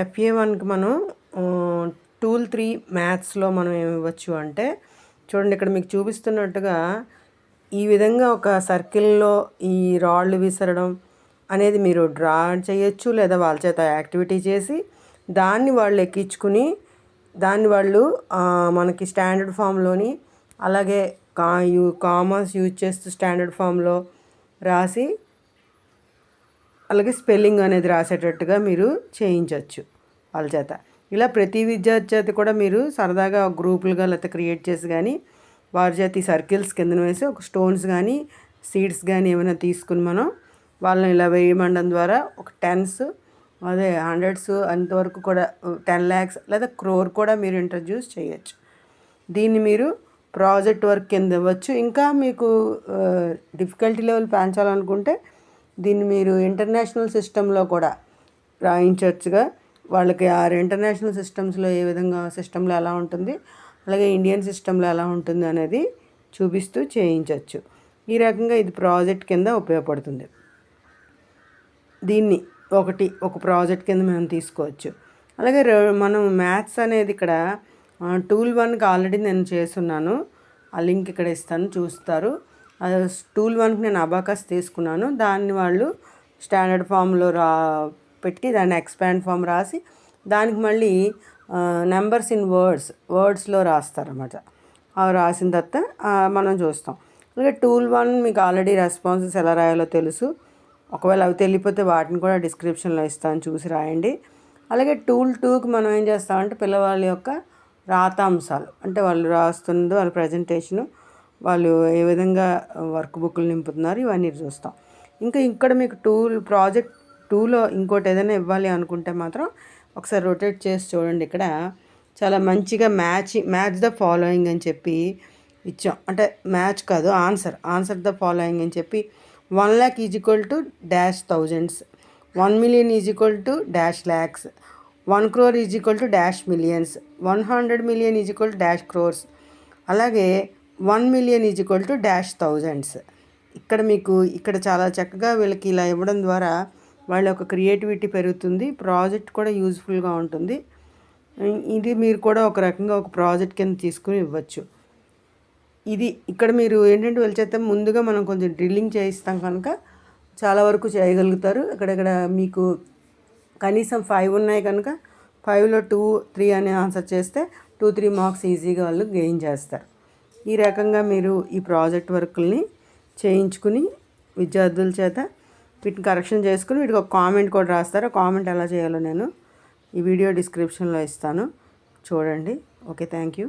FA1కి మనం టూల్ 3 మ్యాథ్స్లో మనం ఏమి ఇవ్వచ్చు అంటే, చూడండి ఇక్కడ మీకు చూపిస్తున్నట్టుగా ఈ విధంగా ఒక సర్కిల్లో ఈ రాళ్ళు విసరడం అనేది మీరు డ్రా చేయొచ్చు, లేదా వాళ్ళ చేత యాక్టివిటీ చేసి దాన్ని వాళ్ళు ఎక్కించుకుని దాన్ని వాళ్ళు మనకి స్టాండర్డ్ ఫామ్లోని అలాగే కామర్స్ యూజ్ చేస్తూ స్టాండర్డ్ ఫామ్లో రాసి అలాగే స్పెల్లింగ్ అనేది రాసేటట్టుగా మీరు చేయించవచ్చు వాళ్ళ చేత. ఇలా ప్రతి విద్యార్థి చేత కూడా మీరు సరదాగా గ్రూపులుగా లేకపోతే క్రియేట్ చేసి కానీ వారి చేత ఈ సర్కిల్స్ కిందన వేసి ఒక స్టోన్స్ కానీ సీడ్స్ కానీ ఏమైనా తీసుకుని మనం వాళ్ళని ఇలా వేయమండం ద్వారా ఒక టెన్స్ అదే హండ్రెడ్స్ అంతవరకు కూడా 10 lakhs లేదా క్రోర్ కూడా మీరు ఇంట్రడ్యూస్ చేయొచ్చు. దీన్ని మీరు ప్రాజెక్ట్ వర్క్ కింద ఇవ్వచ్చు. ఇంకా మీకు డిఫికల్టీ లెవెల్ పెంచాలనుకుంటే దీన్ని మీరు ఇంటర్నేషనల్ సిస్టంలో కూడా రాయించవచ్చుగా. వాళ్ళకి ఆ ఇంటర్నేషనల్ సిస్టమ్స్లో ఏ విధంగా సిస్టంలో ఎలా ఉంటుంది, అలాగే ఇండియన్ సిస్టంలో ఎలా ఉంటుంది అనేది చూపిస్తూ చేయించవచ్చు. ఈ రకంగా ఇది ప్రాజెక్ట్ కింద ఉపయోగపడుతుంది. దీన్ని ఒక ప్రాజెక్ట్ కింద మేము తీసుకోవచ్చు. అలాగే మనం మ్యాథ్స్ అనేది ఇక్కడ టూల్ 1కి ఆల్రెడీ నేను చేస్తున్నాను. ఆ లింక్ ఇక్కడ ఇస్తాను, చూస్తారు. టూల్ 1కి నేను అబాకస్ తీసుకున్నాను. దాన్ని వాళ్ళు స్టాండర్డ్ ఫామ్లో పెట్టి దాన్ని ఎక్స్పాండ్ ఫామ్ రాసి దానికి మళ్ళీ నెంబర్స్ ఇన్ వర్డ్స్లో రాస్తారన్నమాట. అవి రాసిన తర్వాత మనం చూస్తాం. అలాగే టూల్ 1 మీకు ఆల్రెడీ రెస్పాన్సెస్ ఎలా రాయాలో తెలుసు. ఒకవేళ అవి తెలియకపోతే వాటిని కూడా డిస్క్రిప్షన్లో ఇస్తాను, చూసి రాయండి. అలాగే టూల్ 2కి మనం ఏం చేస్తామంటే పిల్లవాళ్ళ యొక్క రాతాంశాలు, అంటే వాళ్ళు రాస్తున్నది వాళ్ళ ప్రజెంటేషను, వాళ్ళు ఏ విధంగా వర్క్ బుక్లు నింపుతున్నారు, ఇవన్నీ చూస్తాం. ఇంకా ఇక్కడ మీకు ప్రాజెక్ట్ 2లో ఇంకోటి ఏదైనా ఇవ్వాలి అనుకుంటే మాత్రం ఒకసారి రొటేట్ చేసి చూడండి. ఇక్కడ చాలా మంచిగా మ్యాచ్ ద ఫాలోయింగ్ అని చెప్పి ఇచ్చాం. అంటే మ్యాచ్ కాదు, ఆన్సర్ ద ఫాలోయింగ్ అని చెప్పి 1 lakh = -thousands, 1 million = -lakhs, 1 crore = -millions, 100 million = -crores, అలాగే 1 million = -thousands. ఇక్కడ మీకు చాలా చక్కగా వీళ్ళకి ఇలా ఇవ్వడం ద్వారా వాళ్ళ యొక్క క్రియేటివిటీ పెరుగుతుంది, ప్రాజెక్ట్ కూడా యూజ్ఫుల్గా ఉంటుంది. ఇది మీరు కూడా ఒక రకంగా ఒక ప్రాజెక్ట్ కింద తీసుకుని ఇవ్వచ్చు. ఇది ఇక్కడ మీరు ఏంటంటే వీళ్ళ చేత ముందుగా మనం కొంచెం డ్రిల్లింగ్ చేయిస్తాం కనుక చాలా వరకు చేయగలుగుతారు. ఇక్కడ మీకు కనీసం 5 ఉన్నాయి కనుక 5లో 2, 3 అనే ఆన్సర్ చేస్తే 2-3 మార్క్స్ ఈజీగా వాళ్ళు గెయిన్ చేస్తారు. ఈ రకంగా మీరు ఈ ప్రాజెక్ట్ వర్కుల్ని చేయించుకుని విద్యార్థుల చేత వీటిని కరెక్షన్ చేసుకుని వీటికి ఒక కామెంట్ కూడా రాస్తారు. కామెంట్ ఎలా చేయాలో నేను ఈ వీడియో డిస్క్రిప్షన్లో ఇస్తాను, చూడండి. Okay, thank you.